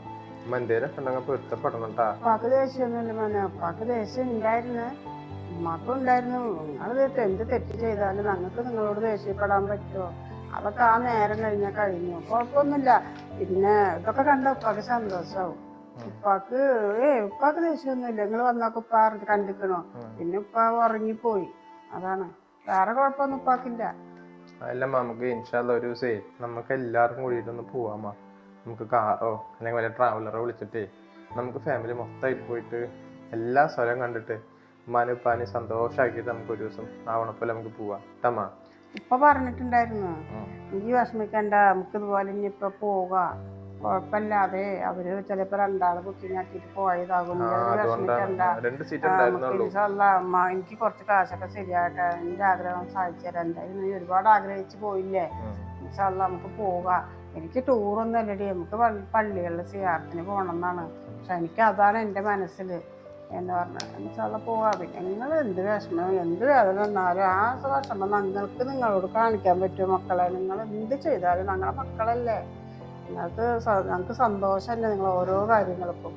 ഉമ്മ എന്തേലൊക്കെ ഉണ്ടെങ്കിൽ പൊരുത്തപ്പെടണം കേട്ടാ. ഉപ്പാക്ക് ദേഷ്യമൊന്നുമില്ല മോനെ. ഉപ്പാക്ക് ദേഷ്യം ഉണ്ടായിരുന്നു, ഉമ്മാക്കും ഉണ്ടായിരുന്നു. നിങ്ങൾ എന്ത് തെറ്റ് ചെയ്താലും ഞങ്ങൾക്ക് നിങ്ങളോട് ദേഷ്യപ്പെടാൻ പറ്റുമോ? അതൊക്കെ ആ നേരം കഴിഞ്ഞാൽ കഴിഞ്ഞു, കുഴപ്പമൊന്നുമില്ല. പിന്നെ ഇതൊക്കെ കണ്ട ഉപ്പാക്ക് സന്തോഷമാവും. ഉപ്പാക്ക് ദേഷ്യമൊന്നുമില്ല. നിങ്ങൾ വന്നൊക്കെ ഉപ്പ കണ്ടിക്കണോ? പിന്നെ ഉപ്പ ഉറങ്ങിപ്പോയി, അതാണ്. വേറെ കുഴപ്പമൊന്നും ഉപ്പാക്കില്ല. അല്ല നമുക്ക് ഇൻഷാല്ല ഒരു ദിവസേ നമുക്ക് എല്ലാവർക്കും കൂടിയിട്ടൊന്ന് പോവാമ. നമുക്ക് കാറോ അല്ലെങ്കിൽ വല്ല ട്രാവലറോ വിളിച്ചിട്ടേ നമുക്ക് ഫാമിലി മൊത്തമായിട്ട് പോയിട്ട് എല്ലാ സ്ഥലവും കണ്ടിട്ട് ഉമ്മാനും ഉപ്പാനും സന്തോഷമാക്കിയിട്ട് നമുക്ക് ഒരു ദിവസം ആവണപ്പോലെ നമുക്ക് പോവാം കേട്ടമ്മ. ഇപ്പൊ പറഞ്ഞിട്ടുണ്ടായിരുന്നു ഈ വിഷമിക്കണ്ട, നമുക്ക് ഇതുപോലെ ഇനി ഇപ്പൊ പോകാം, കുഴപ്പമില്ലാതെ. അവര് ചിലപ്പോ 2 ബുക്കിംഗ് ആക്കിയിട്ട് പോയതാകും. വിഷമിക്കണ്ട, എനിക്ക് കുറച്ച് കാശൊക്കെ ശരിയാകട്ടെ, എന്റെ ആഗ്രഹം സാധിച്ചു തരാം. എന്തായാലും നീ ഒരുപാട് ആഗ്രഹിച്ചു പോയില്ലേ, ഇൻഷാല്ലാ നമുക്ക് പോകാം. എനിക്ക് ടൂറൊന്നും അല്ലടി, നമുക്ക് പള്ളികളിൽ സിയാറത്തിന് പോകണം എന്നാണ്. പക്ഷെ എനിക്ക് അതാണ് എൻ്റെ മനസ്സിൽ എന്ന് പറഞ്ഞാൽ ഇൻഷാല്ലാ പോകാം. പിന്നെ നിങ്ങൾ എന്ത് വിഷമം എന്ത് വേദന വന്നാലും ആ വിഷമം നിങ്ങളോട് കാണിക്കാൻ പറ്റുമോ മക്കളെ? നിങ്ങൾ എന്ത് ചെയ്താലും ഞങ്ങളെ മക്കളല്ലേ, ഞങ്ങൾക്ക് സന്തോഷമല്ലേ നിങ്ങൾ ഓരോ കാര്യങ്ങൾക്കും.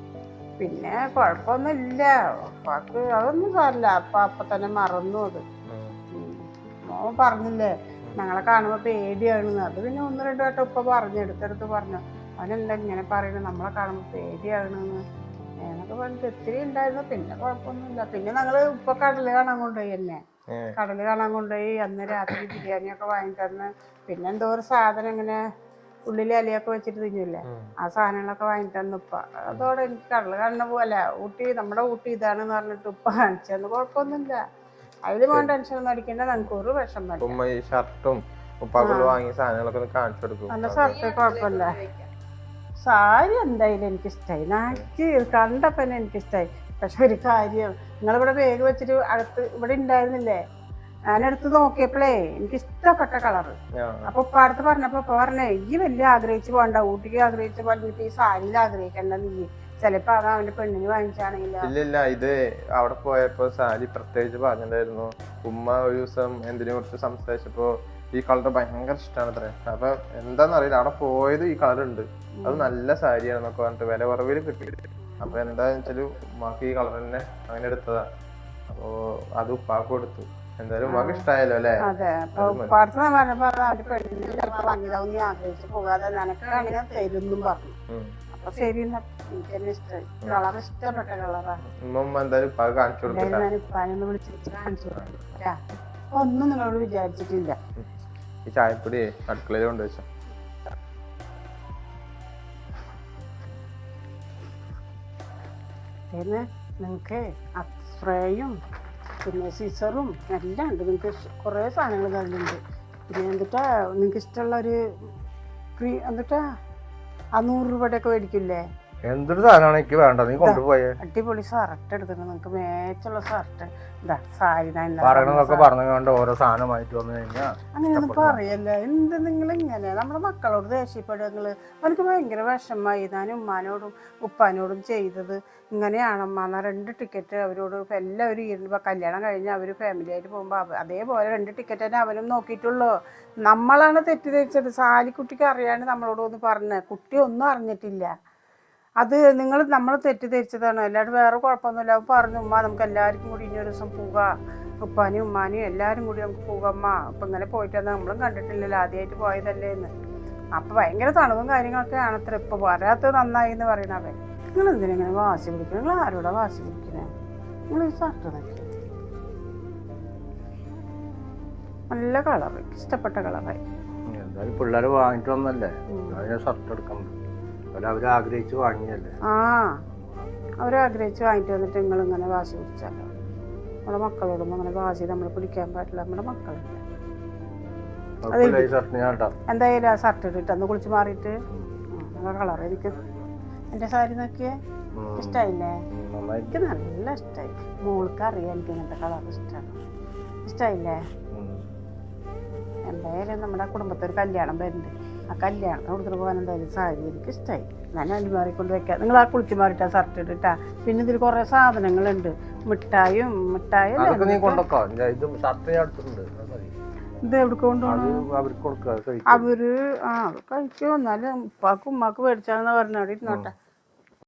പിന്നെ കുഴപ്പമൊന്നുമില്ല, ഉപ്പാക്ക് അതൊന്നും സാരില്ല. അപ്പൊ തന്നെ മറന്നു. അത് മോൻ പറഞ്ഞില്ലേ ഞങ്ങളെ കാണുമ്പോൾ പേടിയാണെന്ന്. അത് പിന്നെ 1-2 വട്ടം ഉപ്പ പറഞ്ഞു, എടുത്തെടുത്ത് പറഞ്ഞു. അവനെന്താ ഇങ്ങനെ പറയുന്നത്, നമ്മളെ കാണുമ്പോൾ പേടിയാണെന്ന് എന്നൊക്കെ പറഞ്ഞിട്ട് ഒത്തിരി ഉണ്ടായിരുന്നു. പിന്നെ കുഴപ്പമൊന്നുമില്ല. പിന്നെ ഞങ്ങള് ഇപ്പൊ കടല് കാണാൻ കൊണ്ടുപോയി എന്നെ. കടല് കാണാൻ കൊണ്ടുപോയി. അന്ന് രാത്രി ബിരിയാണിയൊക്കെ വാങ്ങിത്തന്ന്. പിന്നെ എന്തോ ഒരു സാധനം ഇങ്ങനെ ഉള്ളിൽ ഇലയൊക്കെ വെച്ചിട്ട് തിന്നില്ലേ, ആ സാധനങ്ങളൊക്കെ വാങ്ങിത്തന്നു ഉപ്പ. അതോടെ എനിക്ക് കടല് കാണുന്ന പോലെ ഊട്ടി, നമ്മുടെ ഊട്ടി ഇതാണെന്ന് പറഞ്ഞിട്ട് ഉപ്പ കാണിച്ചെന്ന്. കുഴപ്പമൊന്നുമില്ല, അതിൽ മോൻ ടെൻഷൻ ഒന്നും അടിക്കണ്ട. ഞങ്ങൾക്ക് ഒരു വിഷമം. നല്ല ഷർട്ട് കുഴപ്പമില്ല. സാരി എന്തായാലും എനിക്കിഷ്ടമായി, നാക്ക് കണ്ടപ്പോ തന്നെ എനിക്കിഷ്ടമായി. പക്ഷെ ഒരു കാര്യം, നിങ്ങളിവിടെ ബാഗ് വെച്ചിട്ട് അടുത്ത് ഇവിടെ ഉണ്ടായിരുന്നില്ലേ, ഞാനെടുത്ത് നോക്കിയപ്പോഴേ എനിക്ക് ഇഷ്ടപ്പെട്ട കളറ്. അപ്പൊ ഉപ്പ അടുത്ത് പറഞ്ഞപ്പോ ഉപ്പ പറഞ്ഞേ ഈ വലിയ ആഗ്രഹിച്ചു പോകണ്ട, ഊട്ടിക്ക് ആഗ്രഹിച്ച് പറഞ്ഞിട്ട് ഈ സാരിയിൽ ആഗ്രഹിക്കണ്ട, നീ ചിലപ്പോ അത് അവന്റെ പെണ്ണിന് വാങ്ങിച്ചാണെങ്കിലോ. ഇല്ല, ഇത് അവിടെ പോയപ്പോ സാരി പ്രത്യേകിച്ച് പറഞ്ഞിട്ടുണ്ടായിരുന്നു. ഉമ്മ ഒരു ദിവസം എന്തിനെ കുറിച്ച് സംസാരിച്ചപ്പോ ഈ കളർ ഭയങ്കര ഇഷ്ടമാണ് അത്രേ. അപ്പൊ എന്താന്നറിയില്ല, അവിടെ പോയത് ഈ കളർ ഉണ്ട്, അത് നല്ല സാരിയാണെന്നൊക്കെ പറഞ്ഞിട്ട് വില കുറവിൽ കിട്ടി. അപ്പൊ എന്താന്ന് വെച്ചാല് ഉമ്മാക്ക് ഈ കളർ തന്നെ അങ്ങനെ എടുത്തതാ. അപ്പൊ അത് ഉപ്പാക്ക് കൊടുത്തു. എന്തായാലും ഉമ്മാക്ക് ഇഷ്ടായല്ലോ അല്ലേ? അതെ. അപ്പൊ ഉപ്പാർത്ത് പറഞ്ഞപ്പോ അവന്റെ പെണ്ണിന് ചിലപ്പോ വാങ്ങിയതാവും, നീ ആഗ്രഹിച്ച് പോകാതെ നിനക്കാണെങ്കിൽ തരുന്നും പറഞ്ഞു. അപ്പൊ ശരി, എനിക്ക് തന്നെ ഇഷ്ടമായി. കളർ ഇഷ്ടപ്പെട്ട കളറാ. എന്തായാലും ഉപ്പാക്ക് കാണിച്ചു കൊടുത്തു. ഞാൻ ഉപ്പാനൊന്ന് വിളിച്ചിട്ട് കാണിച്ചു കൊടുത്തു. ഒന്നും നിങ്ങളോട് വിചാരിച്ചിട്ടില്ല. ഈ ചായപ്പൊടി അടുക്കളയിൽ കൊണ്ടുവച്ചോ. പിന്നെ നിങ്ങൾക്ക് സ്പ്രേയും പിന്നെ സിസറും എല്ലാം ഉണ്ട്. നിങ്ങൾക്ക് കുറേ സാധനങ്ങൾ തരുന്നുണ്ട്. പിന്നെ എന്നിട്ടാ നിങ്ങൾക്ക് ഇഷ്ടമുള്ള ഒരു എന്നിട്ടാ 100 രൂപയുടെയൊക്കെ മേടിക്കില്ലേ, എന്തൊരു സാധനമാണ് എനിക്ക് വേണ്ടത്, നീ കൊണ്ടുപോയേ. അടിപൊളി ഷർട്ട് എടുക്കുന്നത്, നിങ്ങൾക്ക് മേച്ചുള്ള ഷർട്ട്. എന്താ സാരി പറയണതൊക്കെ പറഞ്ഞുകൊണ്ട് ഓരോ സാധനമായിട്ട് വന്നു കഴിഞ്ഞാൽ അങ്ങനെയൊന്നും പറയല്ലേ. എന്ത് നിങ്ങൾ ഇങ്ങനെ നമ്മുടെ മക്കളോട് ദേഷ്യപ്പെടുക? അവർക്ക് ഭയങ്കര വിഷമമായി. ഞാൻ ഉമ്മാനോടും ഉപ്പാനോടും ചെയ്തത് ഇങ്ങനെയാണമ്മ. 2 ടിക്കറ്റ് അവരോട് എല്ലാവരും ഇരുന്ന് കല്യാണം കഴിഞ്ഞ് അവർ ഫാമിലി ആയിട്ട് പോകുമ്പോൾ അതേപോലെ 2 ടിക്കറ്റ് തന്നെ അവനും നോക്കിയിട്ടുള്ളൂ. നമ്മളാണ് തെറ്റിദ്ധരിച്ചത്. സാലിക്കുട്ടിക്ക് അറിയാണ്ട് നമ്മളോട് ഒന്ന് പറഞ്ഞത്, കുട്ടി ഒന്നും അറിഞ്ഞിട്ടില്ല. അത് നമ്മൾ തെറ്റിദ്ധരിച്ചതാണ്, അല്ലാണ്ട് വേറെ കുഴപ്പമൊന്നുമില്ല. അവൻ പറഞ്ഞു ഉമ്മ നമുക്ക് എല്ലാവർക്കും കൂടി ഇനി ഒരു ദിവസം പോകാം, ഉപ്പാനും ഉമ്മാനും എല്ലാവരും കൂടി നമുക്ക് പോകാമ്മ. അപ്പം ഇങ്ങനെ പോയിട്ടാണ് നമ്മളും കണ്ടിട്ടില്ലല്ലോ, ആദ്യമായിട്ട് പോയതല്ലേ എന്ന്. അപ്പം ഭയങ്കര തണുവും കാര്യങ്ങളൊക്കെ ആണത്ര. ഇപ്പം വരാത്തത് നന്നായി എന്ന് പറയണവൻ. നിങ്ങൾ എന്തിനെങ്ങനെ വാശി പിടിക്കണം? നിങ്ങൾ ആരോടാ വാശി പിടിക്കണേ? നിങ്ങൾ ഈ ഷർട്ട് നോക്കി, നല്ല കളറ്, ഇഷ്ടപ്പെട്ട കളറായി. എന്തായാലും പിള്ളേർ വാങ്ങിട്ട് വന്നല്ലേ, ഷർട്ട് എടുക്കുന്നത്. അവര് ആഗ്രഹിച്ച് വാങ്ങിയല്ലേ. ആ അവരാഗ്രഹിച്ച് വാങ്ങിട്ട് വന്നിട്ട് നിങ്ങളിങ്ങനെ വാശി പിടിച്ചാലോ? നമ്മുടെ മക്കളോടൊന്നും അങ്ങനെ വാശി നമ്മൾ പിടിക്കാൻ പാടില്ല. നമ്മുടെ മക്കളല്ലേ. എന്തായാലും ആ ഷർട്ട് ഇട്ടിട്ട് അന്ന് കുളിച്ച് മാറിയിട്ട് കളർ എനിക്ക് എൻ്റെ സാരി നോക്കിയേ ഇഷ്ടമായില്ലേ? എനിക്ക് നല്ല ഇഷ്ടമായി. മോൾക്ക് അറിയാം എനിക്ക് ഇങ്ങനത്തെ കളർ ഇഷ്ടമാണ്. ഇഷ്ടമായില്ലേ? എന്തായാലും നമ്മുടെ കുടുംബത്തിൽ ഒരു കല്യാണം വരുന്നുണ്ട്. ആ കല്യാണത്തിന് കൊടുത്തിട്ട് പോകാൻ എന്തായാലും സാരി എനിക്ക് ഇഷ്ടമായി. ഞാൻ അലുമാറി കൊണ്ട് വെക്കാം. നിങ്ങൾ ആ കുളിച്ച് മാറിയിട്ടാ ഷർട്ട് ഇട്ടിട്ടാ. പിന്നെ ഇതിൽ കുറേ സാധനങ്ങളുണ്ട്. മിഠായും ഇത് എവിടെ കൊണ്ടുപോകണം? അവര് കഴിക്കും. എന്നാലും ഉപ്പാക്കും ഉമ്മാക്ക് മേടിച്ചാന്ന് പറഞ്ഞ അവിടെ ഇരുന്നോട്ടെ.